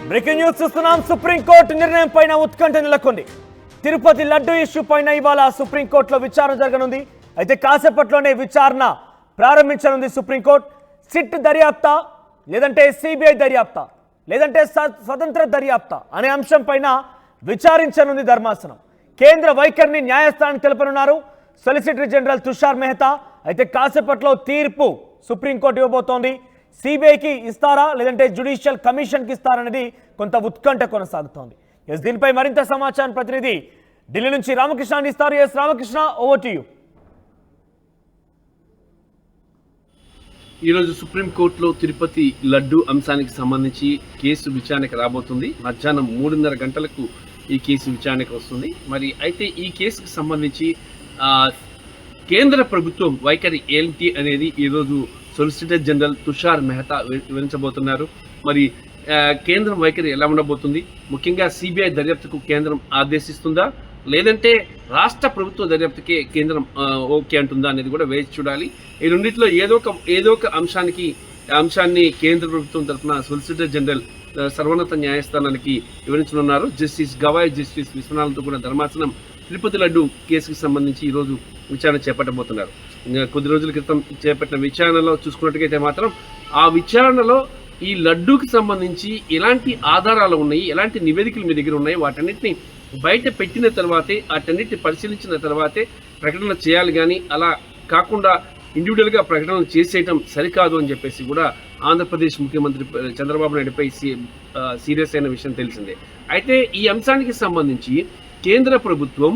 Breaking news చూస్తున్నాం. Supreme court నిర్ణయం పైన ఉత్కంఠ నెలకొంది. తిరుపతి లడ్డు ఇష్యూ పైన ఇవాళ సుప్రీంకోర్టులో విచారణ జరగనుంది. అయితే కాసేపట్లోనే విచారణ ప్రారంభించనుంది సుప్రీంకోర్టు. సిట్ దర్యాప్తా లేదంటే సిబిఐ దర్యాప్తా లేదంటే స్వతంత్ర దర్యాప్తా అనే అంశం పైన విచారించనుంది ధర్మాసనం. కేంద్ర వైఖరిని న్యాయస్థానానికి తెలుపనున్నారు సొలిసిటర్ జనరల్ తుషార్ మెహతా. అయితే కాసేపట్లో తీర్పు సుప్రీంకోర్టు ఇవ్వబోతోంది. సిబిఐకి ఇస్తారా లేదంటే జ్యుడిషియల్ కమిషన్కి ఇస్తారనేది కొంత ఉత్కంఠ కొనసాగుతోంది. దీనిపై మరింత సమాచారం ప్రతినిధి ఢిల్లీ నుంచి రామకృష్ణ అందిస్తారు. Ramakrishna, over to you. ఈరోజు సుప్రీంకోర్టులో తిరుపతి లడ్డు అంశానికి సంబంధించి కేసు విచారణకు రాబోతుంది. మధ్యాహ్నం 3:30 గంటలకు ఈ కేసు విచారణకు వస్తుంది. మరి అయితే ఈ కేసుకు సంబంధించి కేంద్ర ప్రభుత్వం వైఖరి ఏంటి అనేది ఈరోజు సొలిసిటర్ జనరల్ తుషార్ మెహతా వివరించబోతున్నారు. మరి కేంద్రం వైఖరి ఎలా ఉండబోతుంది, ముఖ్యంగా సిబిఐ దర్యాప్తుకు కేంద్రం ఆదేశిస్తుందా లేదంటే రాష్ట్ర ప్రభుత్వ దర్యాప్తుకే కేంద్రం ఓకే అంటుందా అనేది కూడా వేచి చూడాలి. ఈ రెండింటిలో ఏదో ఒక అంశాన్ని కేంద్ర ప్రభుత్వం తరఫున సొలిసిటర్ జనరల్ సర్వోన్నత న్యాయస్థానానికి వివరించనున్నారు. జస్టిస్ గవాయ్, జస్టిస్ విశ్వనాథ్తో కూడా ధర్మాసనం తిరుపతి లడ్డు కేసుకు సంబంధించి ఈరోజు విచారణ చేపట్టబోతున్నారు. కొద్ది రోజుల క్రితం చేపట్టిన విచారణలో చూసుకున్నట్టుగైతే మాత్రం ఆ విచారణలో ఈ లడ్డూకి సంబంధించి ఎలాంటి ఆధారాలు ఉన్నాయి, ఎలాంటి నివేదికలు మీ దగ్గర ఉన్నాయి, వాటన్నిటిని బయట పెట్టిన తర్వాతే, వాటన్నిటిని పరిశీలించిన తర్వాతే ప్రకటన చేయాలి. కానీ అలా కాకుండా ఇండివిజువల్గా ప్రకటనలు చేసేయటం సరికాదు అని చెప్పేసి కూడా ఆంధ్రప్రదేశ్ ముఖ్యమంత్రి చంద్రబాబు నాయుడుపై సీరియస్ అయిన విషయం తెలిసిందే. అయితే ఈ అంశానికి సంబంధించి కేంద్ర ప్రభుత్వం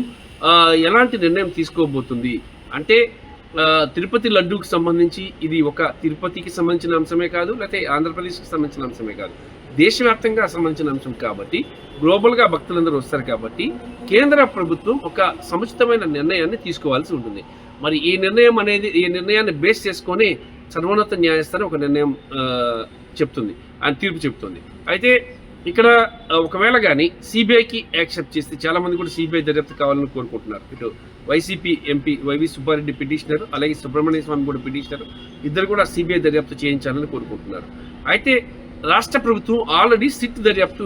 ఎలాంటి నిర్ణయం తీసుకోబోతుంది అంటే, తిరుపతి లడ్డూకి సంబంధించి ఇది ఒక తిరుపతికి సంబంధించిన అంశమే కాదు, లేకపోతే ఆంధ్రప్రదేశ్కి సంబంధించిన అంశమే కాదు, దేశవ్యాప్తంగా సంబంధించిన అంశం కాబట్టి, గ్లోబల్గా భక్తులందరూ వస్తారు కాబట్టి కేంద్ర ప్రభుత్వం ఒక సముచితమైన నిర్ణయాన్ని తీసుకోవాల్సి ఉంటుంది. మరి ఈ నిర్ణయాన్ని బేస్ చేసుకొని సర్వోన్నత న్యాయస్థానం ఒక నిర్ణయం చెప్తుంది, ఆయన తీర్పు చెప్తుంది. అయితే ఇక్కడ ఒకవేళ కానీ సిబిఐకి యాక్సెప్ట్ చేస్తే, చాలామంది కూడా సిబిఐ దర్యాప్తు కావాలని కోరుకుంటున్నారు. ఇటు వైసీపీ ఎంపీ వైవి సుబ్బారెడ్డి పిటిషనర్, అలాగే సుబ్రహ్మణ్య స్వామి కూడా పిటిషనర్, ఇద్దరు కూడా సిబిఐ దర్యాప్తు చేయించాలని కోరుకుంటున్నారు. అయితే రాష్ట్ర ప్రభుత్వం ఆల్రెడీ సిట్ దర్యాప్తు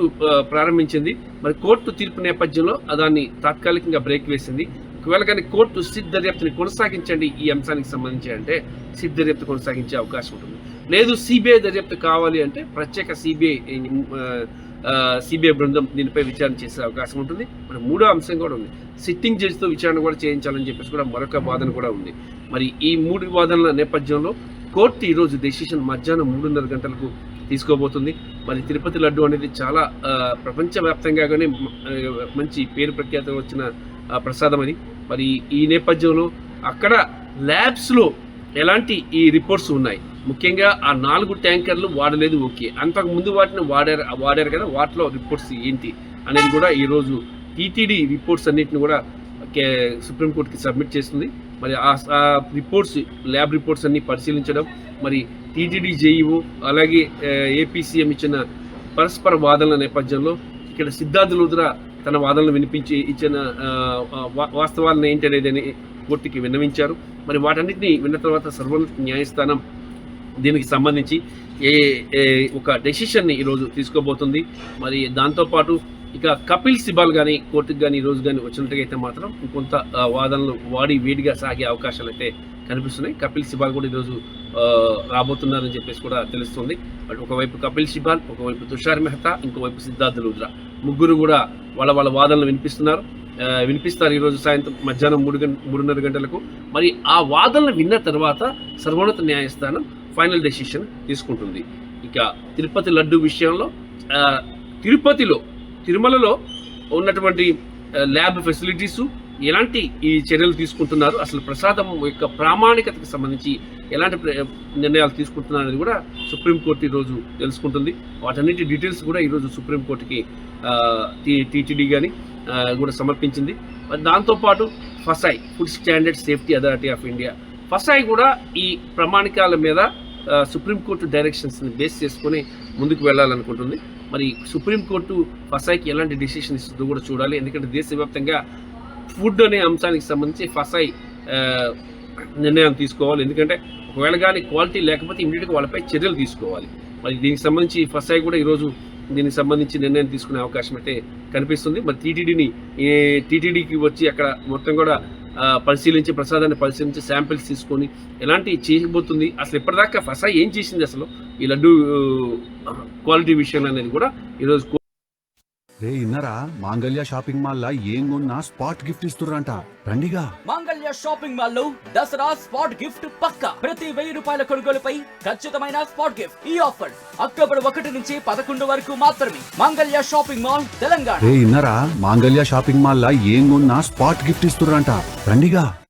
ప్రారంభించింది. మరి కోర్టు తీర్పు నేపథ్యంలో దాన్ని తాత్కాలికంగా బ్రేక్ వేసింది. ఒకవేళ కానీ కోర్టు సిట్ దర్యాప్తుని కొనసాగించండి ఈ అంశానికి సంబంధించి అంటే సిట్ దర్యాప్తు కొనసాగించే అవకాశం ఉంటుంది. లేదు సిబిఐ దర్యాప్తు కావాలి అంటే ప్రత్యేక సిబిఐ బృందం దీనిపై విచారణ చేసే అవకాశం ఉంటుంది. మరి మూడో అంశం కూడా ఉంది, సిట్టింగ్ జడ్జితో విచారణ కూడా చేయించాలని చెప్పేసి కూడా మరొక వాదన కూడా ఉంది. మరి ఈ మూడు వాదనల నేపథ్యంలో కోర్టు ఈరోజు డెసిషన్ మధ్యాహ్నం 3:30 గంటలకు తీసుకోబోతుంది. మరి తిరుపతి లడ్డు అనేది చాలా ప్రపంచవ్యాప్తంగానే మంచి పేరు ప్రఖ్యాత వచ్చిన ప్రసాదం అది. మరి ఈ నేపథ్యంలో అక్కడ ల్యాబ్స్లో ఎలాంటి ఈ రిపోర్ట్స్ ఉన్నాయి, ముఖ్యంగా ఆ 4 ట్యాంకర్లు వాడలేదు, ఓకే, అంతకు ముందు వాటిని వాడారు కదా, వాటిలో రిపోర్ట్స్ ఏంటి అనేది కూడా ఈరోజు టీటీడీ రిపోర్ట్స్ అన్నింటిని కూడా సుప్రీంకోర్టుకి సబ్మిట్ చేస్తుంది. మరి ఆ రిపోర్ట్స్, ల్యాబ్ రిపోర్ట్స్ అన్ని పరిశీలించడం, మరి టీటీడీ జేఈఓ అలాగే ఏపీసీఎం ఇచ్చిన పరస్పర వాదనల నేపథ్యంలో ఇక్కడ సిద్ధార్థ లూథ్రా తన వాదనలు ఇచ్చిన వాస్తవాలను ఏంటనేది కోర్టుకి విన్నవించారు. మరి వాటన్నిటిని విన్న తర్వాత సర్వోన్నత న్యాయస్థానం దీనికి సంబంధించి ఒక డెసిషన్ని ఈరోజు తీసుకోబోతుంది. మరి దాంతోపాటు ఇక కపిల్ సిబాల్ కానీ కోర్టుకు కానీ ఈరోజు కానీ వచ్చినట్టుగా అయితే మాత్రం కొంత వాదనలు వేడిగా సాగే అవకాశాలు అయితే కనిపిస్తున్నాయి. కపిల్ సిబాల్ కూడా ఈరోజు రాబోతున్నారని చెప్పేసి కూడా తెలుస్తుంది. బట్ ఒకవైపు కపిల్ సిబాల్, ఒకవైపు తుషార్ మెహతా, ఇంకోవైపు సిద్ధార్థ లూథ్రా, ముగ్గురు కూడా వాళ్ళ వాదనలు వినిపిస్తారు ఈరోజు సాయంత్రం మధ్యాహ్నం 3:30 గంటలకు. మరి ఆ వాదనలు విన్న తర్వాత సర్వోన్నత న్యాయస్థానం ఫైనల్ డెసిషన్ తీసుకుంటుంది. ఇక తిరుపతి లడ్డు విషయంలో తిరుమలలో ఉన్నటువంటి ల్యాబ్ ఫెసిలిటీసు ఎలాంటి ఈ చర్యలు తీసుకుంటున్నారు, అసలు ప్రసాదం యొక్క ప్రామాణికతకు సంబంధించి ఎలాంటి నిర్ణయాలు తీసుకుంటున్నారు అనేది కూడా సుప్రీంకోర్టు ఈరోజు తెలుసుకుంటుంది. వాటన్నిటి డీటెయిల్స్ కూడా ఈరోజు సుప్రీంకోర్టుకి టీటీడీ కానీ కూడా సమర్పించింది. దాంతోపాటు FSSAI, food standard safety authority of India, FSSAI కూడా ఈ ప్రమాణికాల మీద సుప్రీంకోర్టు డైరెక్షన్స్ని బేస్ చేసుకొని ముందుకు వెళ్ళాలనుకుంటుంది. మరి సుప్రీంకోర్టు ఫసాయ్కి ఎలాంటి డెసిషన్ ఇస్తుందో కూడా చూడాలి. ఎందుకంటే దేశవ్యాప్తంగా ఫుడ్ అనే అంశానికి సంబంధించి ఫసాయ్ నిర్ణయం తీసుకోవాలి. ఎందుకంటే ఒకవేళ కానీ క్వాలిటీ లేకపోతే ఇమీడియట్గా వాళ్ళపై చర్యలు తీసుకోవాలి. మరి దీనికి సంబంధించి ఫసాయ్ కూడా ఈరోజు దీనికి సంబంధించి నిర్ణయం తీసుకునే అవకాశం అయితే కనిపిస్తుంది. మరి టీటీడీకి వచ్చి అక్కడ మొత్తం కూడా పరిశీలించి ప్రసాదాన్ని పరిశీలించి శాంపిల్స్ తీసుకొని ఎలాంటి చేయబోతుంది, అసలు ఇప్పటిదాకా ఫసా ఏం చేసింది అసలు ఈ లడ్డు క్వాలిటీ విషయంలో అనేది కూడా ఈరోజు రే ఇన్నరా మాంగళ్య షాపింగ్ మాల్ లా ఏం కొన్నా స్పాట్ గిఫ్ట్ ఇస్తుర్రంట రండిగా. మాంగళ్య షాపింగ్ మాల్ లో దసరా స్పాట్ గిఫ్ట్ పక్కా. ప్రతి 1000 రూపాయల కొనుగోలుపై ఖచ్చితమైన స్పాట్ గిఫ్ట్. ఈ ఆఫర్ అక్టోబర్ 1 నుంచి 11 వరకు మాత్రమే. మాంగళ్య షాపింగ్ మాల్, తెలంగాణ. రే ఇన్నరా మాంగళ్య షాపింగ్ మాల్ లా ఏం కొన్నా స్పాట్ గిఫ్ట్ ఇస్తుర్రంట రండిగా.